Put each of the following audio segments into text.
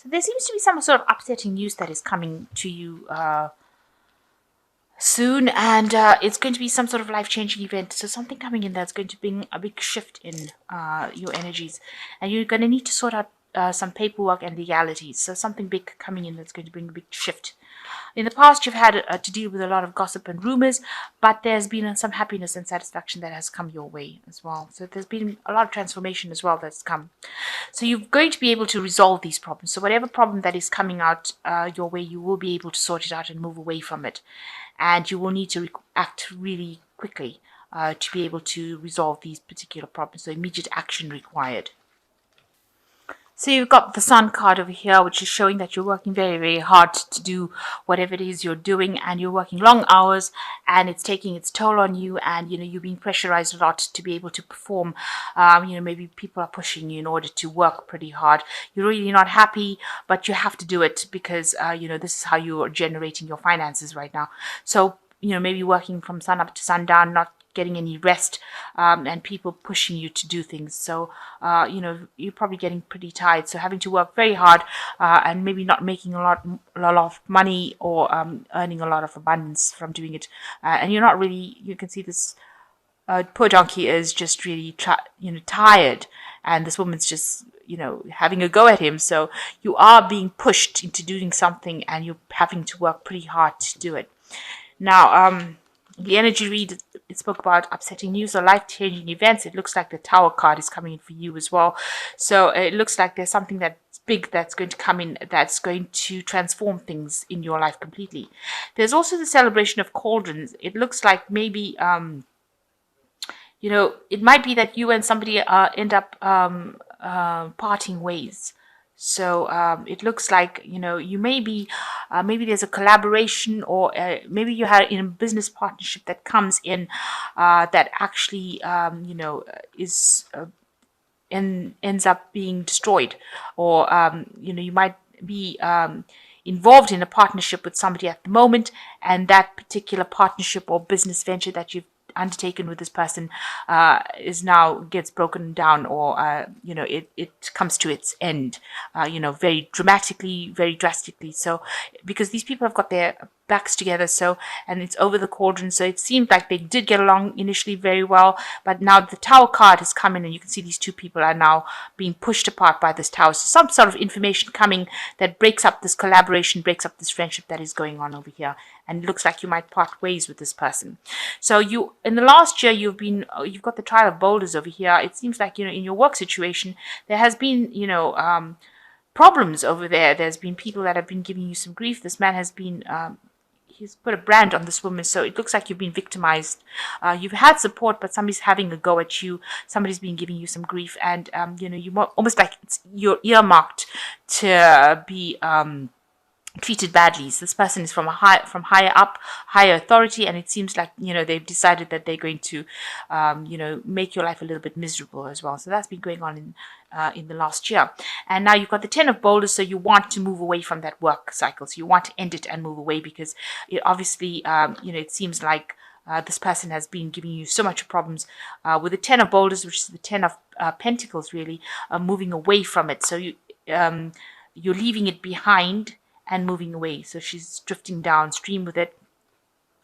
So there seems to be some sort of upsetting news that is coming to you soon, and it's going to be some sort of life-changing event. So something coming in that's going to bring a big shift in your energies, and you're going to need to sort out some paperwork and legalities. So something big coming in that's going to bring a big shift. In the past, you've had to deal with a lot of gossip and rumors, but there's been some happiness and satisfaction that has come your way as well. So there's been a lot of transformation as well that's come. So you're going to be able to resolve these problems. So whatever problem that is coming out your way, you will be able to sort it out and move away from it. And you will need to act really quickly to be able to resolve these particular problems. So immediate action required. So you've got the Sun card over here, which is showing that you're working very, very hard to do whatever it is you're doing, and you're working long hours, and it's taking its toll on you, and you're being pressurized a lot to be able to perform. Maybe people are pushing you in order to work pretty hard. You're really not happy, but you have to do it because this is how you're generating your finances right now. So maybe working from sun up to sundown, not getting any rest, and people pushing you to do things. So, you're probably getting pretty tired. So having to work very hard and maybe not making a lot of money or earning a lot of abundance from doing it. And you're not really, you can see this poor donkey is just really, tired. And this woman's just, having a go at him. So you are being pushed into doing something and you're having to work pretty hard to do it. Now, the energy read, it spoke about upsetting news or life-changing events. It looks like the Tower card is coming in for you as well. So it looks like there's something that's big that's going to come in that's going to transform things in your life completely. There's also the celebration of cauldrons. It looks like maybe, it might be that you and somebody end up parting ways. So it looks like, you may be, maybe there's a collaboration or maybe you had in a business partnership that comes in that actually, is ends up being destroyed. Or, you might be involved in a partnership with somebody at the moment, and that particular partnership or business venture that you've undertaken with this person is now gets broken down, or it comes to its end, very dramatically, very drastically. So because these people have got their backs together, so, and it's over the cauldron, so it seemed like they did get along initially very well, but now the Tower card has come in, and you can see these two people are now being pushed apart by this tower. So some sort of information coming that breaks up this collaboration, breaks up this friendship that is going on over here, and it looks like you might part ways with this person. So you, in the last year, you've got the Trial of Boulders over here. It seems like, in your work situation, there has been, problems over there. There's been people that have been giving you some grief. This man has been, he's put a brand on this woman, so it looks like you've been victimized. You've had support, but somebody's having a go at you. Somebody's been giving you some grief, and, you almost like you're earmarked to be treated badly. So this person is from higher up, higher authority, and it seems like they've decided that they're going to make your life a little bit miserable as well. So that's been going on in the last year. And now you've got the 10 of Boulders, so you want to move away from that work cycle. So you want to end it and move away, because it obviously it seems like this person has been giving you so much problems with the 10 of Boulders, which is the 10 of Pentacles, really moving away from it. So you're leaving it behind and moving away. So she's drifting downstream with it.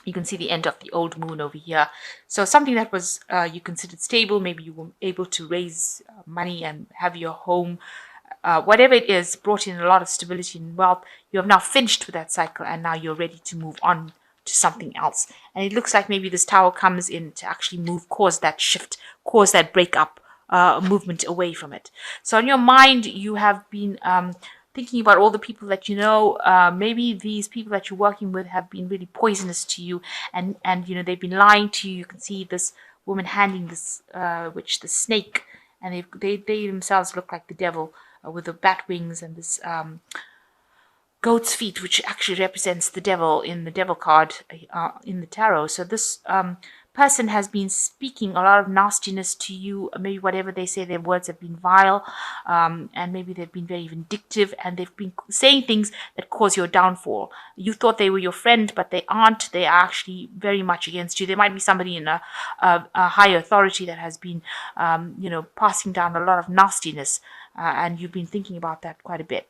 You can see the end of the old moon over here. So something that was you considered stable, maybe you were able to raise money and have your home, whatever it is, brought in a lot of stability and wealth. You have now finished with that cycle, and now you're ready to move on to something else. And it looks like maybe this tower comes in to actually cause that shift, cause that breakup, movement away from it. So in your mind, you have been thinking about all the people that maybe these people that you're working with have been really poisonous to you, and they've been lying to you. You can see this woman handling this the snake, and they themselves look like the devil with the bat wings and this goat's feet, which actually represents the devil in the devil card in the tarot. So this person has been speaking a lot of nastiness to you. Maybe whatever they say, their words have been vile, and maybe they've been very vindictive, and they've been saying things that cause your downfall. You thought they were your friend, but they aren't. They are actually very much against you. There might be somebody in a higher authority that has been passing down a lot of nastiness, and you've been thinking about that quite a bit.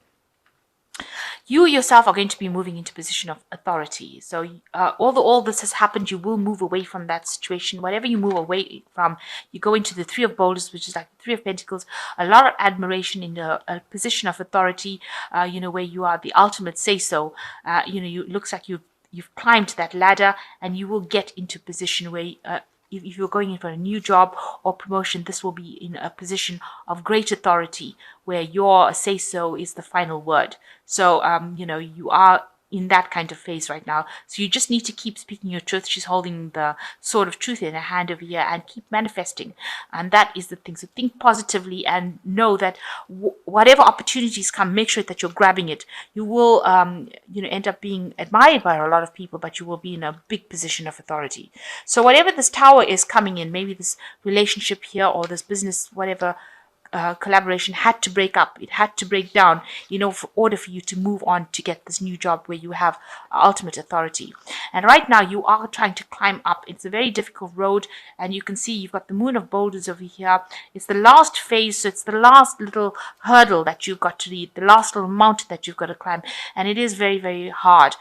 you yourself are going to be moving into a position of authority. So although all this has happened, you will move away from that situation. Whatever you move away from, you go into the Three of Boulders, which is like the Three of Pentacles, a lot of admiration in a position of authority, where you are the ultimate say-so. It looks like you've climbed that ladder, and you will get into a position where if you're going in for a new job or promotion, this will be in a position of great authority where your say so is the final word. So, you are in that kind of phase right now. So you just need to keep speaking your truth. She's holding the sword of truth in her hand over here, and keep manifesting. And that is the thing. So think positively and know that whatever opportunities come, make sure that you're grabbing it. You will, end up being admired by a lot of people, but you will be in a big position of authority. So whatever this tower is coming in, maybe this relationship here or this business, whatever, collaboration had to break up. It had to break down, in order for you to move on to get this new job where you have ultimate authority. And right now you are trying to climb up. It's a very difficult road, and you can see you've got the Moon of Boulders over here. It's the last phase, so it's the last little hurdle that you've got to lead, the last little mountain that you've got to climb, and it is very, very hard.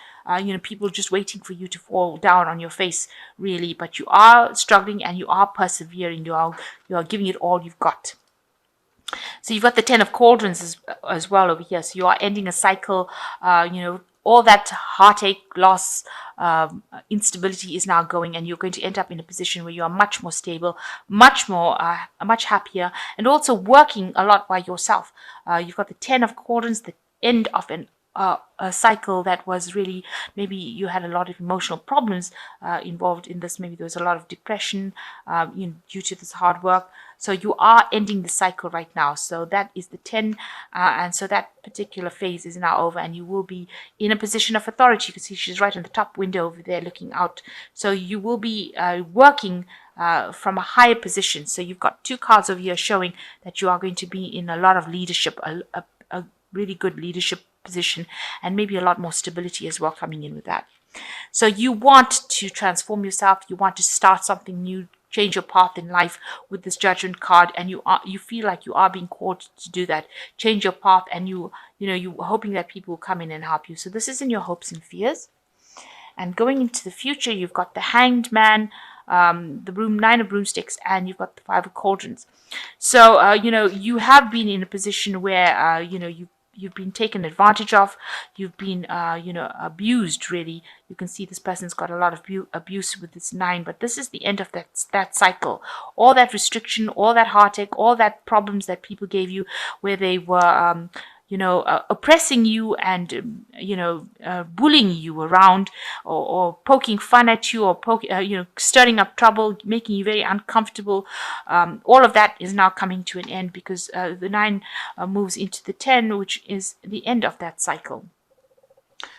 People just waiting for you to fall down on your face, really, but you are struggling and you are persevering. You are giving it all you've got. So you've got the Ten of Cauldrons as well over here. So you are ending a cycle. All that heartache, loss, instability is now going, and you're going to end up in a position where you are much more stable, much happier, and also working a lot by yourself. You've got the Ten of Cauldrons, the end of a cycle that was really, maybe you had a lot of emotional problems involved in this. Maybe there was a lot of depression due to this hard work. So you are ending the cycle right now. So that is the 10. And so that particular phase is now over, and you will be in a position of authority. You can see she's right on the top window over there looking out. So you will be working from a higher position. So you've got two cards over here showing that you are going to be in a lot of leadership, a really good leadership position, and maybe a lot more stability as well coming in with that. So you want to transform yourself. You want to start something new, change your path in life with this Judgment card, and you feel like you are being called to do that. Change your path, and you're hoping that people will come in and help you. So this is in your hopes and fears. And going into the future, you've got the Hanged Man, the Nine of Broomsticks, and you've got the Five of Cauldrons. So you have been in a position where you've been taken advantage of. You've been abused, really. You can see this person's got a lot of abuse with this 9, but this is the end of that cycle. All that restriction, all that heartache, all that problems that people gave you, where they were oppressing you and bullying you around, or poking fun at you, or stirring up trouble, making you very uncomfortable. All of that is now coming to an end, because the 9 moves into the 10, which is the end of that cycle.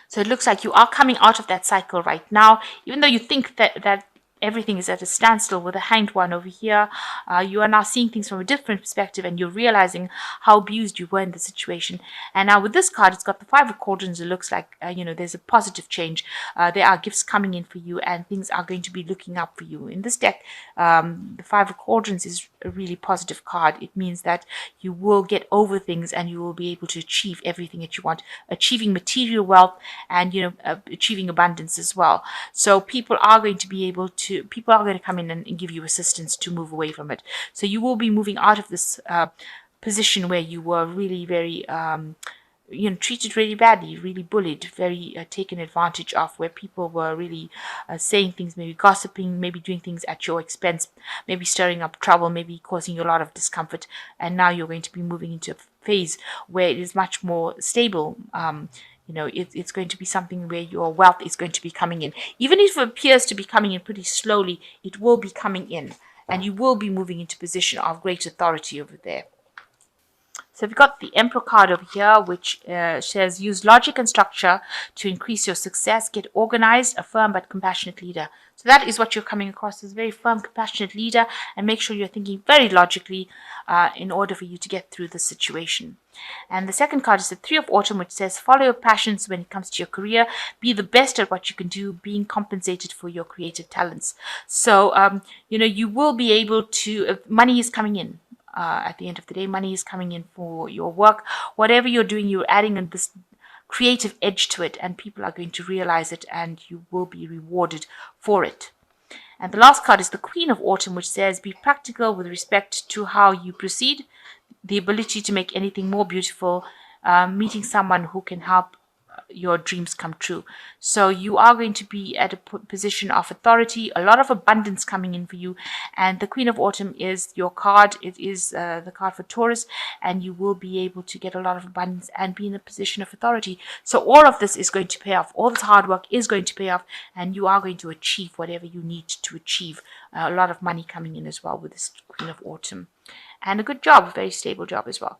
So it looks like you are coming out of that cycle right now, even though you think that everything is at a standstill with the Hanged One over here. You are now seeing things from a different perspective, and you're realizing how abused you were in the situation. And now with this card, it's got the Five of Cauldrons. It looks like there's a positive change. There are gifts coming in for you, and things are going to be looking up for you. In this deck, the Five of Cauldrons is a really positive card. It means that you will get over things, and you will be able to achieve everything that you want, achieving material wealth, and achieving abundance as well. So people are going to come in and give you assistance to move away from it. So you will be moving out of this position where you were really very treated really badly, really bullied, very taken advantage of, where people were really saying things, maybe gossiping, maybe doing things at your expense, maybe stirring up trouble, maybe causing you a lot of discomfort. And now you're going to be moving into a phase where it is much more stable. It's going to be something where your wealth is going to be coming in. Even if it appears to be coming in pretty slowly, it will be coming in, and you will be moving into a position of great authority over there. So we've got the Emperor card over here, which says use logic and structure to increase your success. Get organized, a firm but compassionate leader. So that is what you're coming across as a very firm, compassionate leader, and make sure you're thinking very logically in order for you to get through the situation. And the second card is the Three of Autumn, which says follow your passions when it comes to your career. Be the best at what you can do, being compensated for your creative talents. So, you will be able to, money is coming in. At the end of the day, money is coming in for your work. Whatever you're doing, you're adding in this creative edge to it, and people are going to realize it, and you will be rewarded for it. And the last card is the Queen of Autumn, which says, be practical with respect to how you proceed, the ability to make anything more beautiful, meeting someone who can help your dreams come true. So you are going to be at a position of authority, a lot of abundance coming in for you. And the Queen of Autumn is your card. It is the card for Taurus, and you will be able to get a lot of abundance and be in a position of authority. So all of this is going to pay off. All this hard work is going to pay off, and you are going to achieve whatever you need to achieve. A lot of money coming in as well with this Queen of Autumn. And a good job, a very stable job as well.